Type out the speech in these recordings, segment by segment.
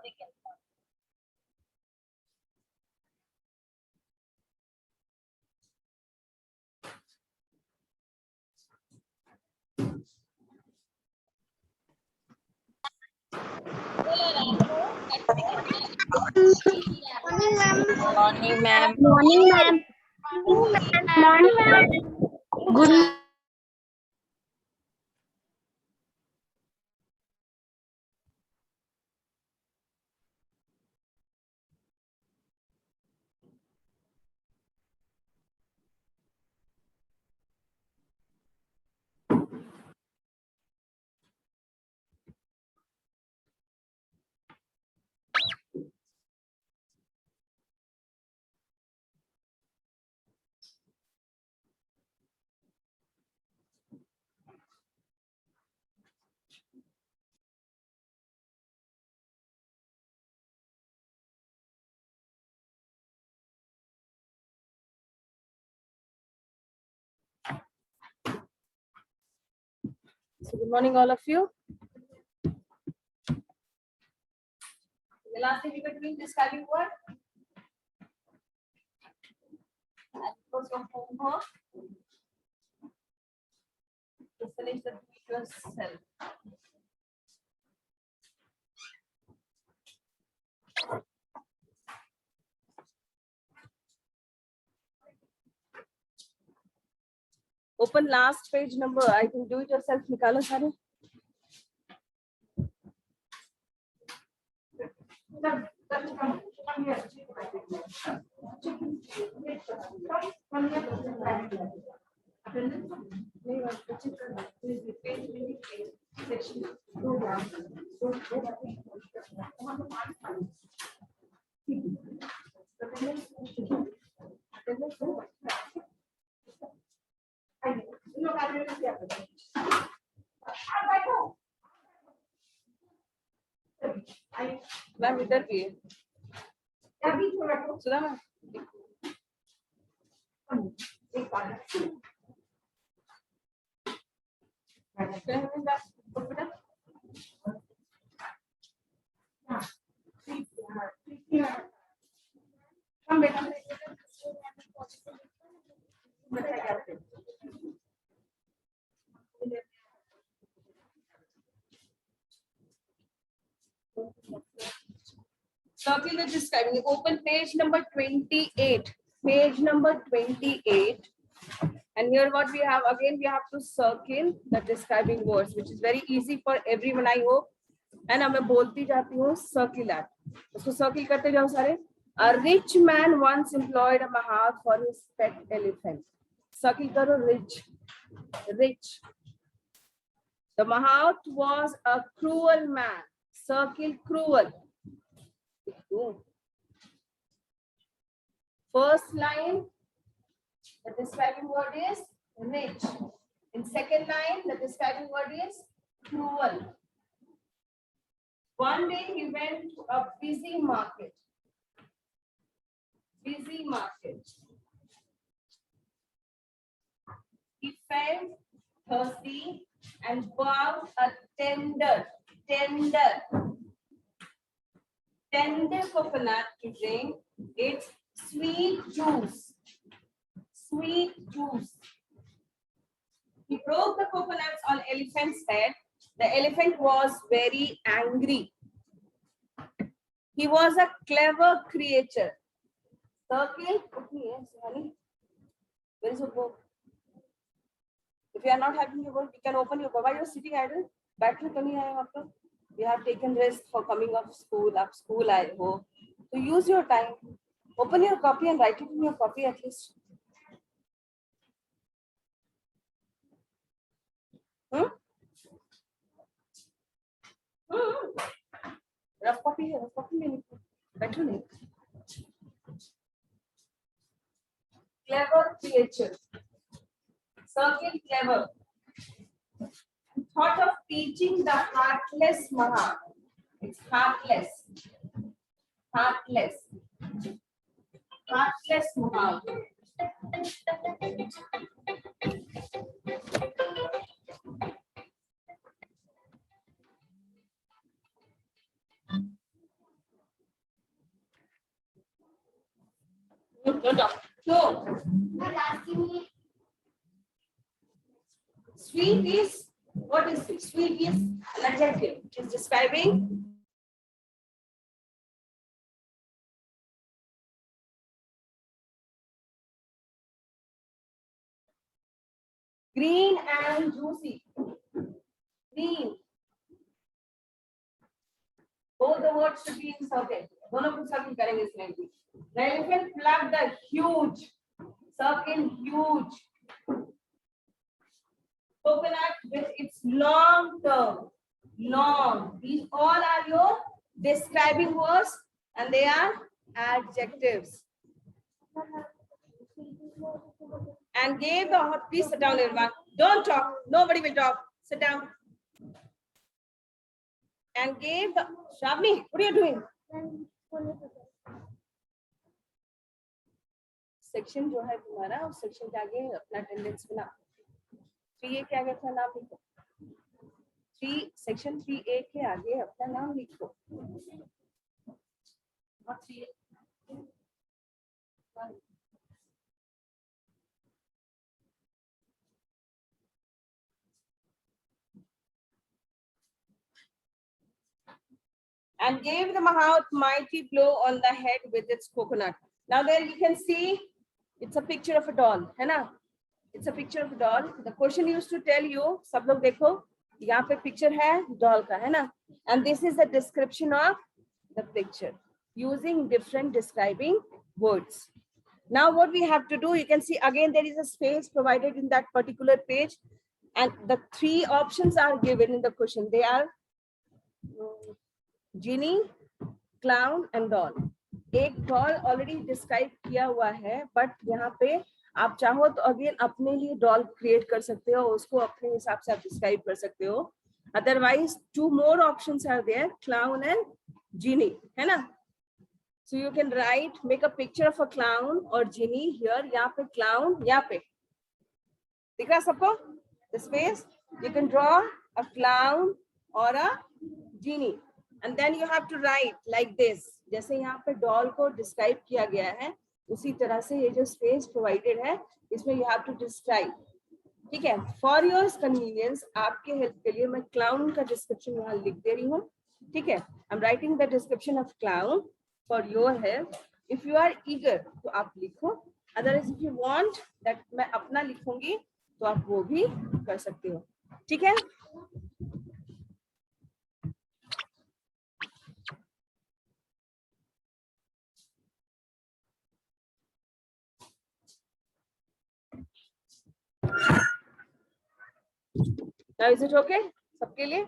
Morning, ma'am. Morning, ma'am. Morning, ma'am. Good. So good morning, all of you. The last thing we were doing describing what? That was your homework. To finish the yourself. Open last page number. I think do it yourself. Nikalo sare. Ma'am इधर भी है सुधा ma'am Circle the describing. Open page number 28. Page number 28. And here what we have, again we have to circle the describing words, which is very easy for everyone, I hope. And मैं बोलती जाती हूँ circle that. उसको circle करते जाओ सारे. A rich man once employed a mahat for his pet elephant. Circle करो rich. Rich. The mahat was a cruel man. Circle cruel. First line, the describing word is rich. In second line, the describing word is cruel. One day he went to a busy market. Busy market. He felt thirsty and bought a tender coconut to drink its sweet juice. Sweet juice. He broke the coconuts on elephant's head. The elephant was very angry. He was a clever creature. Circle. Where is your book? If you are not having your book, you can open your book. Why you are sitting idle? You have taken rest for coming up school, I hope. So use your time. Open your copy and write it in your copy at least. Rough copy है, rough copy में better नहीं. Clever creature. Circle clever. Thought of teaching the heartless mahat. It's heartless. Heartless. Heartless mahat. Don't talk. So, sweet is, what is sweet? Sweet is an adjective. It is describing green and juicy. Green. Both the words should be inserted. दोनों को circle करेंगे इसमें भी. The elephant plucked a huge. Circle huge. Coconut with its long term. Long. These all are your describing words and they are adjectives. And gave the, please sit down everyone. Don't talk. Nobody will talk. Sit down. And gave the, Shavni, what are you doing? Section जो है तुम्हारा उस section के आगे अपना attendance बना. 3A के आगे अपना नाम लिखो. 3 section 3A के आगे अपना नाम लिखो. Not 3A. And gave the Mahat mighty blow on the head with its coconut. Now there you can see it's a picture of a doll, है ना? It's a picture of a doll. The question used to tell you, सब लोग देखो, यहाँ पे picture है doll का, है ना? And this is the description of the picture using different describing words. Now what we have to do, you can see again there is a space provided in that particular page, and the 3 options are given in the question. They are genie, clown and doll. एक doll already describe किया हुआ है, but यहाँ पे आप चाहो तो again अपने लिए doll create कर सकते हो, उसको अपने हिसाब से आप describe कर सकते हो. Otherwise 2 more options are there, clown and genie, है ना? So you can write, make a picture of a clown or genie here. यहाँ पे clown, यहाँ पे दिख रहा सबको? The space. You can draw a clown or a genie. And then you have to write like this. जैसे यहाँ पे doll को describe किया गया है, उसी तरह से ये जो space provided है, इसमें you have to describe. ठीक है? For your convenience, आपके help के लिए मैं clown का description यहाँ लिख दे रही हूँ. ठीक है? I'm writing the description of clown for your help. If you are eager, तो आप लिखो. Otherwise, if you want that मैं अपना लिखूंगी, तो आप वो भी कर सकते हो. ठीक है? Now is it okay? सबके लिए?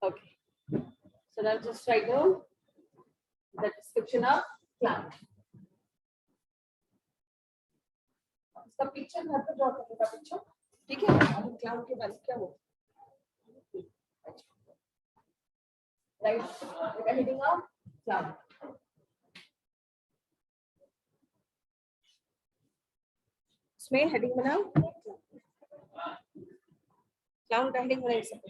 Okay. So now just write down the description of clown. इसका पिक्चर घर पे ड्रॉ करने का पिक्चर. ठीक है? अभी क्लाउड के बारे में क्या हो? Right. The heading of cloud. इसमें हेडिंग बनाओ. क्लाउड का हेडिंग बनाइए सब.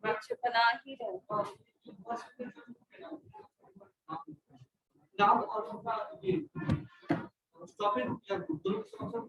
बच्चे बना ही रहे. नाम और उनका ये टॉपिक या दोनों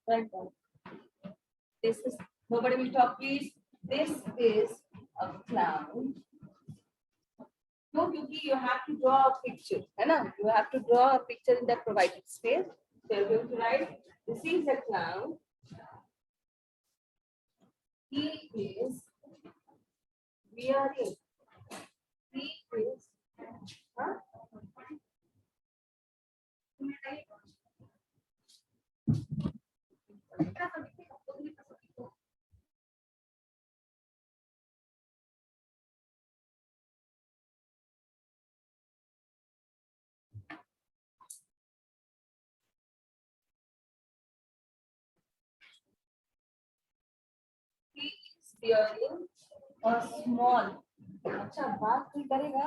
Write down. This is, nobody will talk, please. This is a clown. No, क्योंकि you have to draw a picture, है ना? You have to draw a picture in that provided space. So you're going to write, this is a clown. He is wearing. He is. Huh? He is wearing a small. अच्छा बात कोई करेगा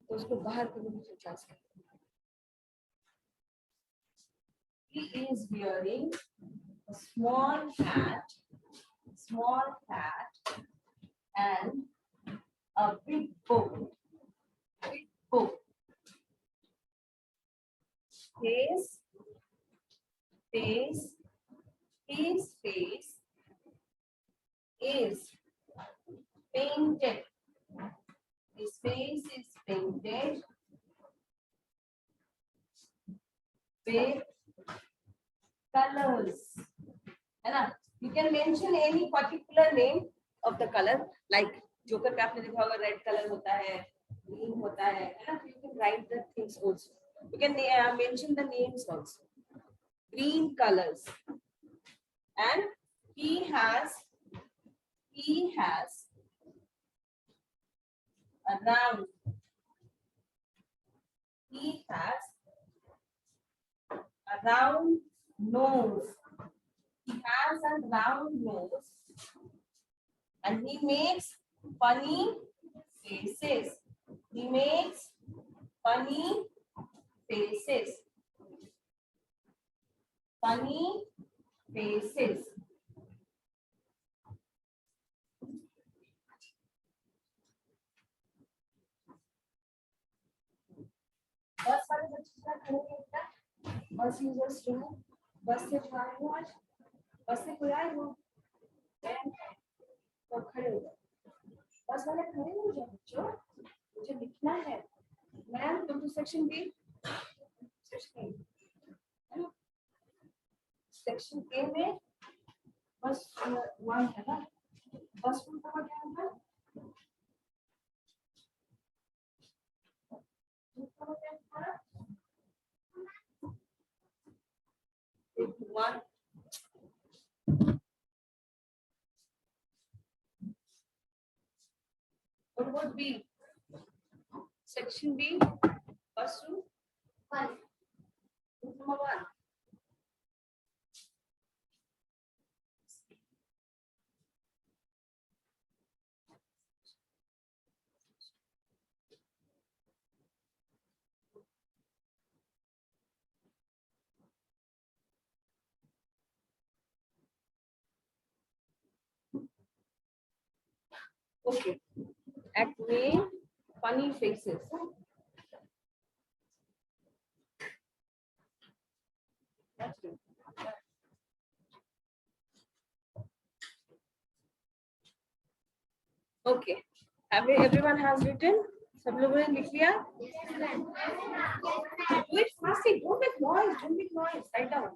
तो उसको बाहर करने की क्लास करें. He is wearing a small hat and a big bow. Big bow. His face is painted. His face is painted with colors. है ना? You can mention any particular name of the color, like joker पे आपने देखा होगा red colour होता है, green होता है ना? You can write the things also. You can mention the names also. Green colors, and he has a round. He has a round nose. He has a round nose, and he makes funny faces. He makes funny faces. Funny faces. बस वाले बच्चे क्या करेंगे बेटा? बस users जो है बस से आए हो, आज बस से कोई आए हो तो खड़े हो जाओ. बस वाले खड़े हो जाओ बच्चों, मुझे लिखना है. मैम तुम तो सेक्शन बी, सेक्शन ए में बस 1 है ना? बस 1 का क्या होगा? One. What would be section B? First room. 1. Number 1. Okay. Act name funny faces. That's good. Okay. Everyone has written? सब लोगों ने लिख लिया? Do it fastly. Don't make noise. Don't make noise. Write down.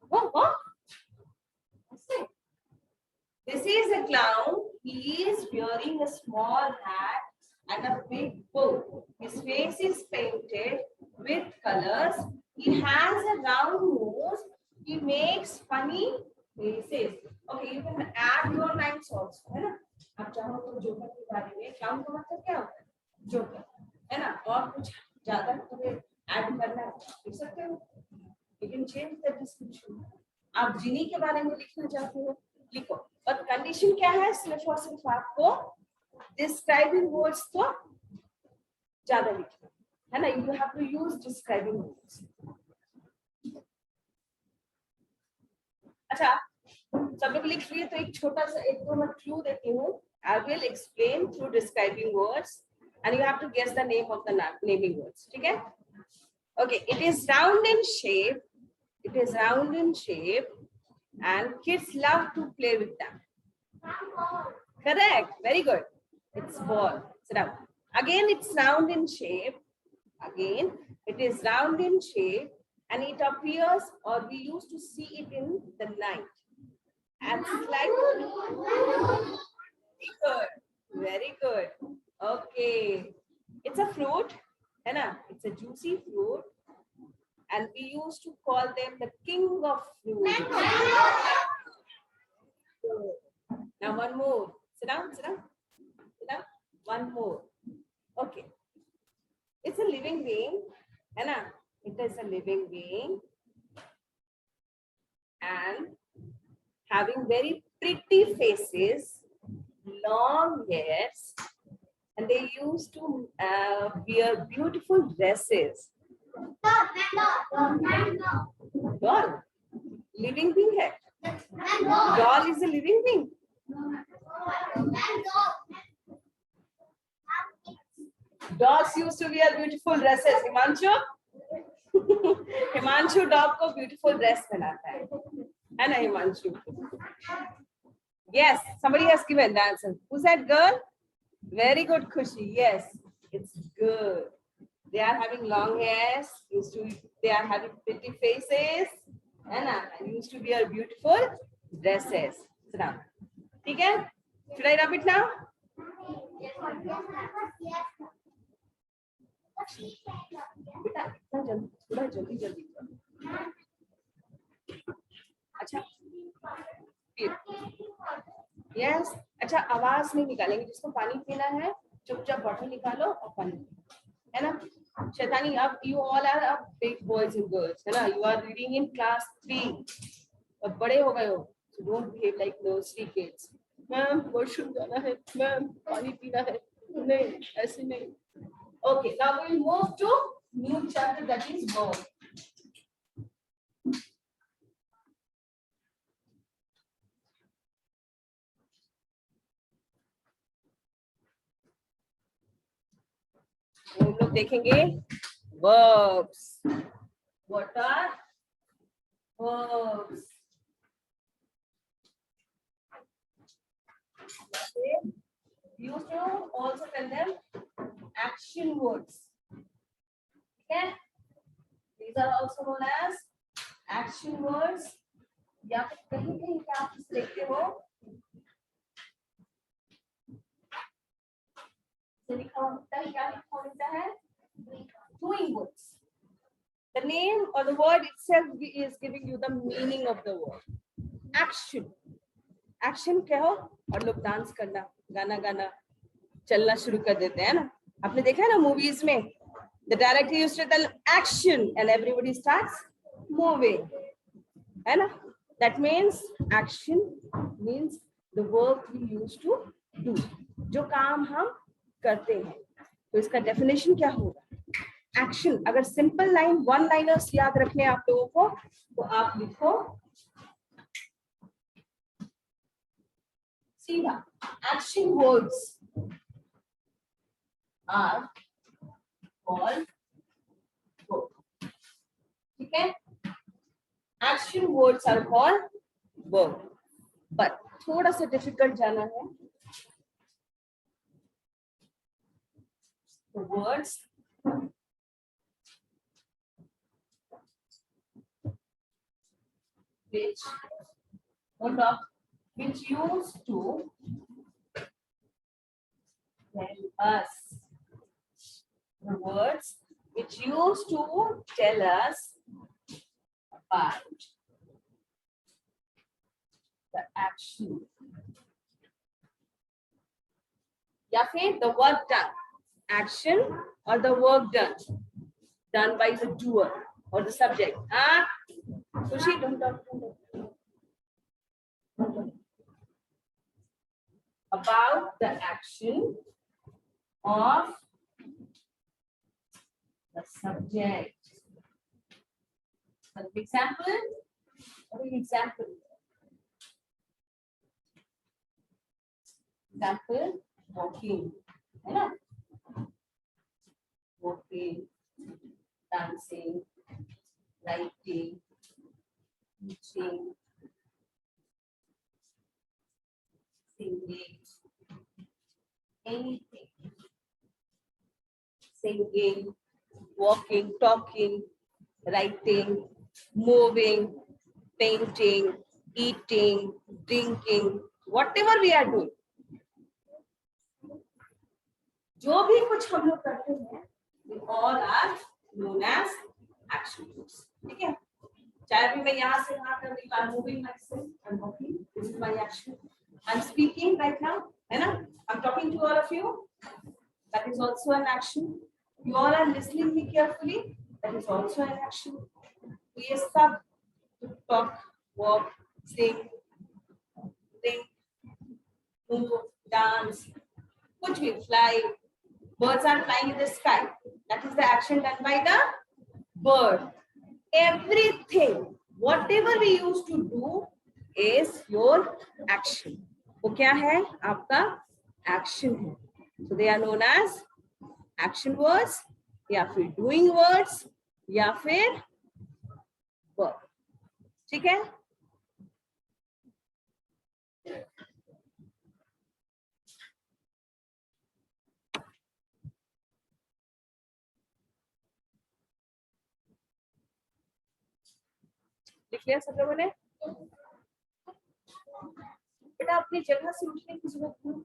What? This is a clown. He is wearing a small hat and a big bow. His face is painted with colors. He has a round nose. He makes funny faces. Okay, you can add your lines also, है ना? आप चाहो तो joker के बारे में, clown का मतलब क्या होता है? जोकर, है ना? और कुछ ज़्यादा तुम्हें add करना है, लिख सकते हो? You can change the description. आप जिनी के बारे में लिखना चाहते हो, लिखो. But condition क्या है? सिर्फ और सिर्फ आपको describing words तो ज़्यादा लिखना है ना? You have to use describing words. अच्छा, सब लोग लिख लिए तो एक छोटा सा एक दो मैं क्लू देती हूँ. I will explain through describing words. and you have to guess the name of the naming words. Okay? Okay, it is round in shape. It is round in shape, and kids love to play with them. Correct. Very good. It's ball. Sit down. Again, it's round in shape. Again, it is round in shape, and it appears, or we used to see it in the night. And it's like good. Very good. Okay. It's a fruit. है ना? It's a juicy fruit. And we used to call them the king of fruit. Now one more. Sit down, sit down. Sit down. One more. Okay. It's a living being. है ना? It is a living being. And having very pretty faces, long hairs, and they used to wear beautiful dresses. Doll, living being है. Doll is a living being. Dogs used to wear beautiful dresses. Himanshu, Himanshu dog को beautiful dress पहनाता है ना Himanshu? Yes, somebody has given the answer. Who's that girl? Very good, Khushi. Yes, it's good. They are having long hairs. They are having pretty faces. And used to wear beautiful dresses. Sit down. Okay? Should I rub it now? थोड़ा जल्दी जल्दी अच्छा yes अच्छा आवाज नहीं निकालेंगे जिसको पानी पीना है चुपचाप बॉटल निकालो और पानी है ना शैतानी अब यू ऑल आर अब बिग बॉयज एंड गर्ल्स है ना you are reading in class 3 अब बड़े हो गए हो so don't behave like nursery kids ma'am washroom जाना है मैम पानी पीना है नहीं ऐसे नहीं okay now we will move to new chapter that is verb हम लोग देखेंगे verbs what are verbs you used to also tell them action words okay these are also known as action words या फिर कहीं कहीं क्या आप देखते हो लिखा होता है क्या लिखा होता है doing words the name or the word itself is giving you the meaning of the word action कहो और लोग डांस करना गाना गाना चलना शुरू कर देते हैं ना आपने देखा है ना मूवीज में the director used to tell action and everybody starts moving है ना that means action means the work we used to do जो काम हम करते हैं तो इसका डेफिनेशन क्या होगा एक्शन अगर सिंपल लाइन वन लाइनर्स याद रखने आप लोगों को तो आप लिखो सीधा action words are called verb ठीक है action words are called verb but थोड़ा सा डिफिकल्ट जाना है the words which used to tell us the words which used to tell us about the action या फिर the work done action or the work done by the doer or the subject Khushi don't talk about the action of the subject an example walking है ना walking, dancing, writing, teaching, singing, anything. Singing, walking, talking, writing, moving, painting, eating, drinking, whatever we are doing. जो भी कुछ हम लोग करते हैं, we all are known as action verbs. ठीक है? चाहे भी मैं यहाँ से वहाँ कर रही हूँ, I'm moving myself, I'm walking, this is my action. I'm speaking right now, है ना? I'm talking to all of you. That is also an action. You all are listening me carefully. That is also an action. तो ये सब talk, walk, sing, think, move, dance, कुछ भी fly. Birds are flying in the sky. That is the action done by the bird. Everything, whatever we used to do, is your action. वो क्या है? आपका action है. So they are known as action words, या फिर doing words, या फिर verb. ठीक है? लिख लिया सब लोगों ने? बेटा अपनी जगह से उठने की जरूरत नहीं।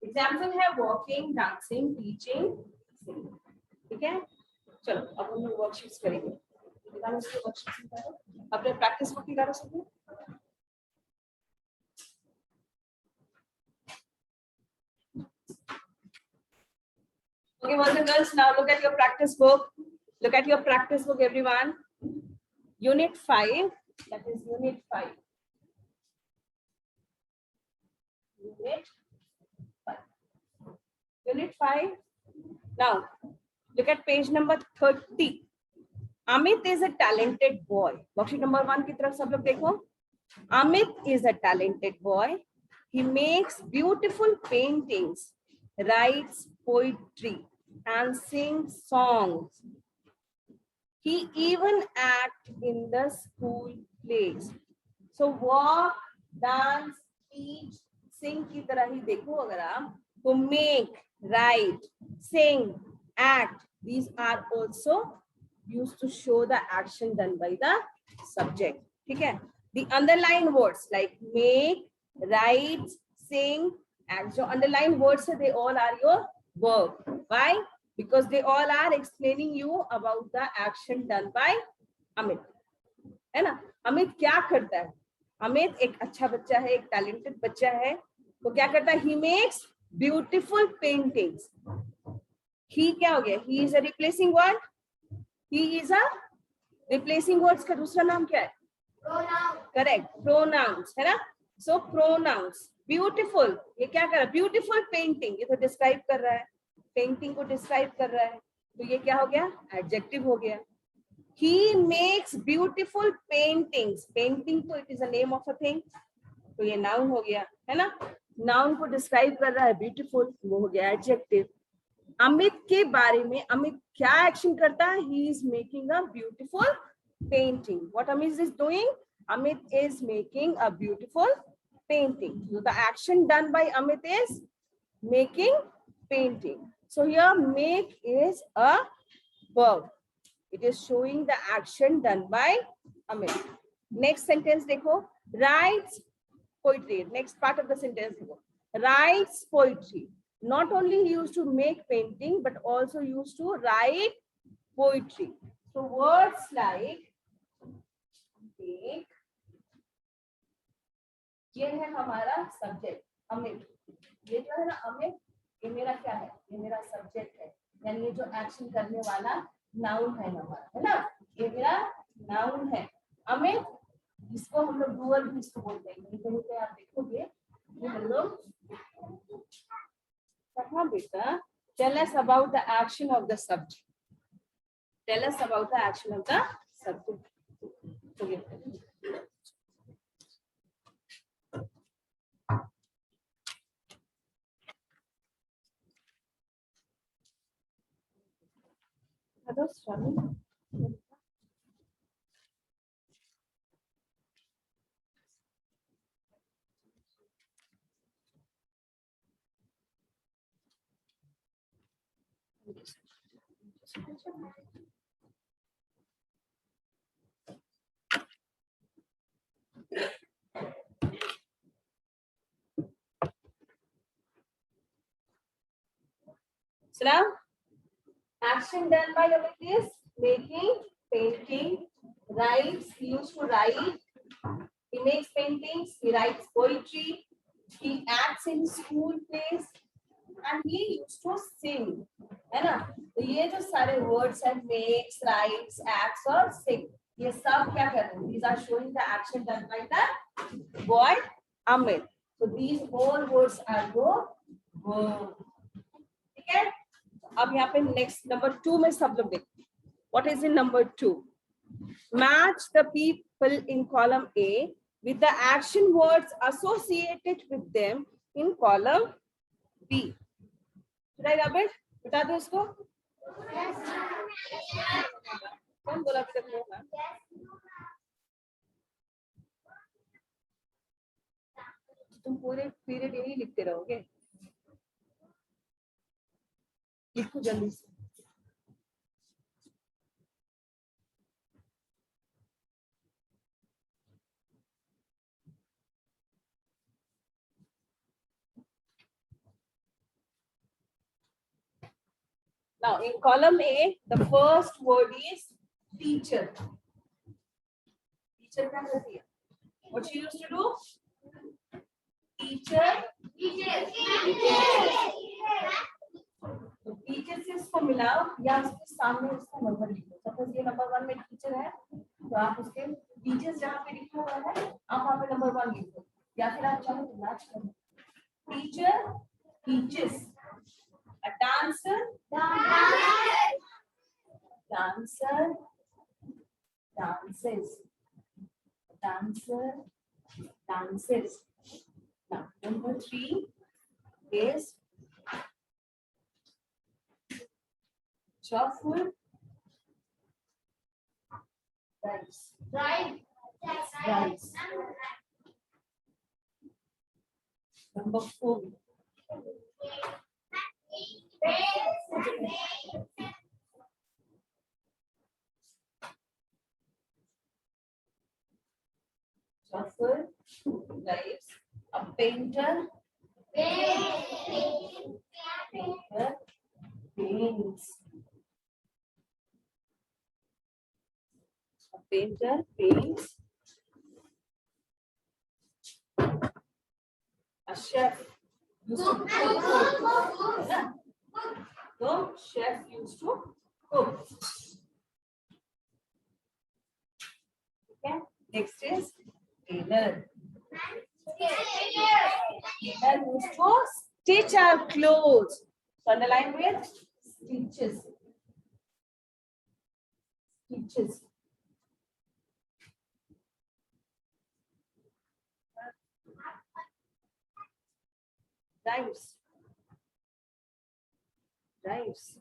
एग्जाम्पल है वॉकिंग, डांसिंग, टीचिंग, सिंगिंग। ठीक है, चलो अब हम लोग वर्कशीट्स करेंगे। अपने प्रैक्टिस बुक निकालो सबने। Okay, boys and girls, now look at your practice book. Look at your practice book, everyone. Unit 5, that is Unit 5. Unit 5. Unit 5. Now, look at page number 30. Amit is a talented boy. Worksheet number 1 की तरफ सब लोग देखो. Amit is a talented boy. He makes beautiful paintings, writes poetry, and sings songs. He even acts in the school plays. So walk, dance, teach, sing की तरह ही देखो अगर आप तो make, write, sing, act. These are also used to show the action done by the subject. ठीक है? The underlined words like make, write, sing, act. जो underlined words है, they all are your verb. Why? Because they all are explaining you about the action done by Amit. है ना? अमित क्या करता है? अमित एक अच्छा बच्चा है, एक talented बच्चा है. वो क्या करता है? He makes beautiful paintings. He क्या हो गया? He is a replacing word. He is a replacing words का दूसरा नाम क्या है? Pronoun. Correct. Pronouns है ना? So pronouns. Beautiful. ये क्या कर रहा है? Beautiful painting. ये तो describe कर रहा है. Painting को describe कर रहा है. तो ये क्या हो गया? Adjective हो गया. He makes beautiful paintings. Painting तो it is a name of a thing. तो ये noun हो गया, है ना? Noun को describe कर रहा है. Beautiful वो हो गया adjective. अमित के बारे में अमित क्या एक्शन करता है? He is making a beautiful painting. What Amit is doing? Amit is making a beautiful painting. So the action done by Amit is making painting. So here make is a verb. It is showing the action done by Amit. Next sentence देखो. Writes poetry. Next part of the sentence देखो. Writes poetry. Not only he used to make painting, but also used to write poetry. So words like make, ये है हमारा subject Amit. ये जो है ना अमित, ये मेरा क्या है? ये मेरा सब्जेक्ट है, यानी ये जो एक्शन करने वाला नाउन है हमारा, है ना? ये मेरा नाउन है अमित. इसको हम लोग डूअर भी इसको बोलते हैं. कहीं पे आप देखोगे ये हम लोग कहाँ बेटा? Tell us about the action of the subject. Tell us about the action of the subject. Okay. Are those running? So now, action done by Amit is making, painting, writes. He used to write. He makes paintings. He writes poetry. He acts in school plays, and he used to sing. है ना? तो ये जो सारे words हैं, makes, writes, acts और sing, ये सब क्या कर रहे हैं? These are showing the action done by the boy Amit. So these four words are the verb. ठीक है? अब यहाँ पे next number 2 में सब लोग देखो. What is in number 2? Match the people in column A with the action words associated with them in column B. Should I rub it? बता दो इसको. कौन बोला अभी तक नहीं है? तुम पूरे पीरियड यही लिखते रहोगे. लिखो जल्दी से. Now in column A, the first word is teacher. Teacher क्या करती है? What she used to do? Teacher. तो टीचर से इसको मिलाओ या उसके सामने उसका नंबर लिखो. सपोज ये नंबर 1 में टीचर है, तो आप उसके टीचर्स जहाँ पे लिखा हुआ है आप वहाँ पे नंबर 1 लिखो, या फिर आप चाहो तो मैच करो. Teacher teaches. A dancer dances. Dances. Now number 3 is joyful. Rice. Number 4. Joyful. Rice. A painter. Paints. A painter paints. A chef used to cook. The chef used to cook. Okay. Next is tailor. Tailor used to stitch our clothes. So underline with stitches. Rhymes.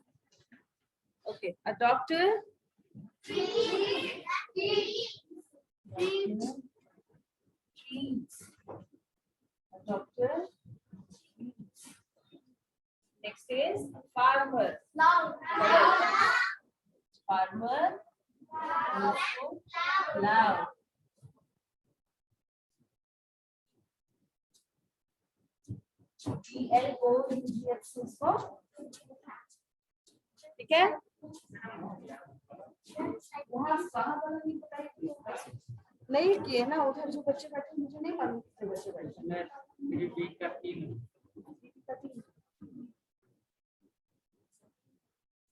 Okay. A doctor. Treats. A doctor. Treats. Next is farmer. Farmer. Also plow. GLO ठीक है. नहीं किए ना, उधर जो बच्चे बैठे मुझे नहीं मालूम कितने बच्चे बैठे.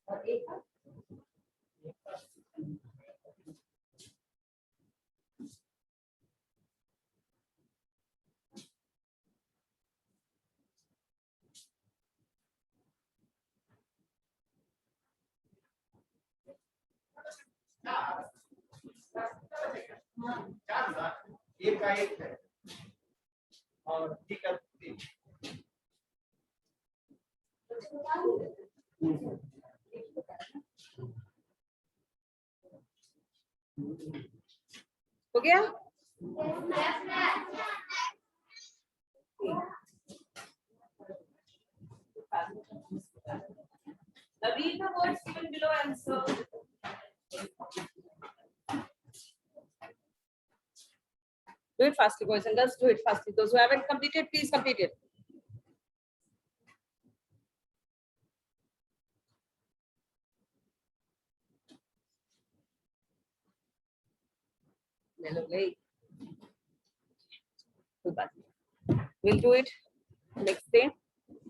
और एक एक का एक है और ठीक है हो गया? Read the words given below and answer. Do it fastly, boys and girls. Do it fastly. Those who haven't completed, please complete it. Hello, hey. We'll do it next day.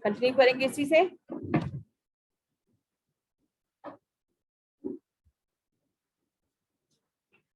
Continue करेंगे इसी से.